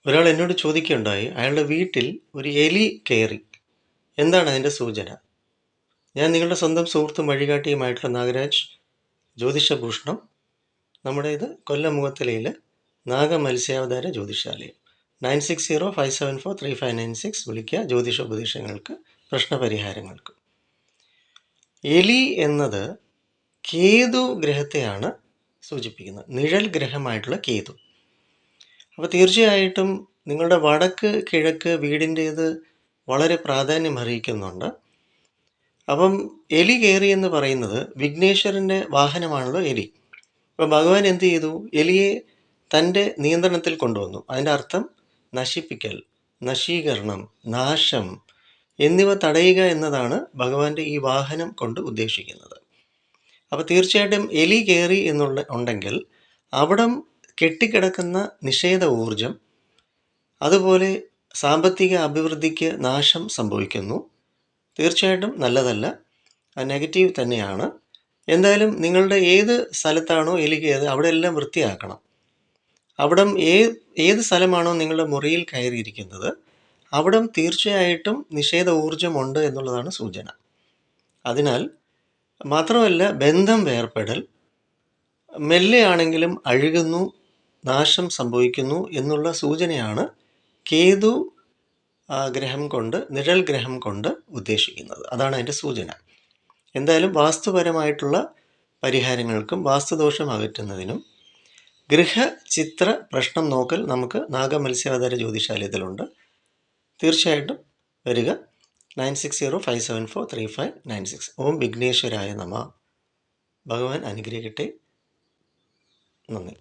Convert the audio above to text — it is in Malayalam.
ഒരാൾ എന്നോട് ചോദിക്കുകയുണ്ടായി, അയാളുടെ വീട്ടിൽ ഒരു എലി കയറി. എന്താണ് അതിൻ്റെ സൂചന? ഞാൻ നിങ്ങളുടെ സ്വന്തം സുഹൃത്തും വഴികാട്ടിയുമായിട്ടുള്ള നാഗരാജ് ജ്യോതിഷഭൂഷണം. നമ്മുടെ ഇത് കൊല്ലം മുഖത്തലയിൽ നാഗമത്സ്യാവതാര ജ്യോതിഷാലയം. 9605743596 വിളിക്കുക. ജ്യോതിഷ ഉപദേശങ്ങൾക്ക്, പ്രശ്നപരിഹാരങ്ങൾക്ക്. എലി എന്നത് കേതു ഗ്രഹത്തെയാണ് സൂചിപ്പിക്കുന്നത്, നിഴൽ ഗ്രഹമായിട്ടുള്ള കേതു. അപ്പോൾ തീർച്ചയായിട്ടും നിങ്ങളുടെ വടക്ക് കിഴക്ക് വീടിൻ്റേത് വളരെ പ്രാധാന്യം അർഹിക്കുന്നുണ്ട്. അപ്പം എലി കയറി എന്ന് പറയുന്നത് വിഘ്നേശ്വരൻ്റെ വാഹനമാണല്ലോ എലി. അപ്പോൾ ഭഗവാൻ എന്ത് ചെയ്തു? എലിയെ തൻ്റെ നിയന്ത്രണത്തിൽ കൊണ്ടുവന്നു. അതിൻ്റെ അർത്ഥം നശിപ്പിക്കൽ, നശീകരണം, നാശം എന്നിവ തടയുക എന്നതാണ് ഭഗവാന്റെ ഈ വാഹനം കൊണ്ട് ഉദ്ദേശിക്കുന്നത്. അപ്പോൾ തീർച്ചയായിട്ടും എലി കയറി ഉണ്ടെങ്കിൽ അവിടം കെട്ടിക്കിടക്കുന്ന നിഷേധ ഊർജം, അതുപോലെ സാമ്പത്തിക അഭിവൃദ്ധിക്ക് നാശം സംഭവിക്കുന്നു. തീർച്ചയായിട്ടും നല്ലതല്ല, നെഗറ്റീവ് തന്നെയാണ്. എന്തായാലും നിങ്ങളുടെ ഏത് സ്ഥലത്താണോ എലി കയറി അവിടെ എല്ലാം വൃത്തിയാക്കണം. അവിടം ഏത് സ്ഥലമാണോ നിങ്ങളുടെ മുറിയിൽ കയറിയിരിക്കുന്നത് അവിടം തീർച്ചയായിട്ടും നിഷേധ ഊർജമുണ്ട് എന്നുള്ളതാണ് സൂചന. അതിനാൽ മാത്രമല്ല, ബന്ധം വേർപെടൽ, മെല്ലെയാണെങ്കിലും അഴുകുന്നു, നാശം സംഭവിക്കുന്നു എന്നുള്ള സൂചനയാണ് കേതു ഗ്രഹം കൊണ്ട്, നിഴൽ ഗ്രഹം കൊണ്ട് ഉദ്ദേശിക്കുന്നത്. അതാണ് അതിൻ്റെ സൂചന. എന്തായാലും വാസ്തുപരമായിട്ടുള്ള പരിഹാരങ്ങൾക്കും വാസ്തുദോഷം അകറ്റുന്നതിനും ഗൃഹചിത്ര പ്രശ്നം നോക്കൽ നമുക്ക് നാഗമത്സ്യാവതാര ജ്യോതിഷാലയത്തിലുണ്ട്. തീർച്ചയായിട്ടും വരിക. 9605743596. ഓം വിഘ്നേശ്വരായ നമഃ. ഭഗവാൻ അനുഗ്രഹിക്കട്ടെ. നന്ദി.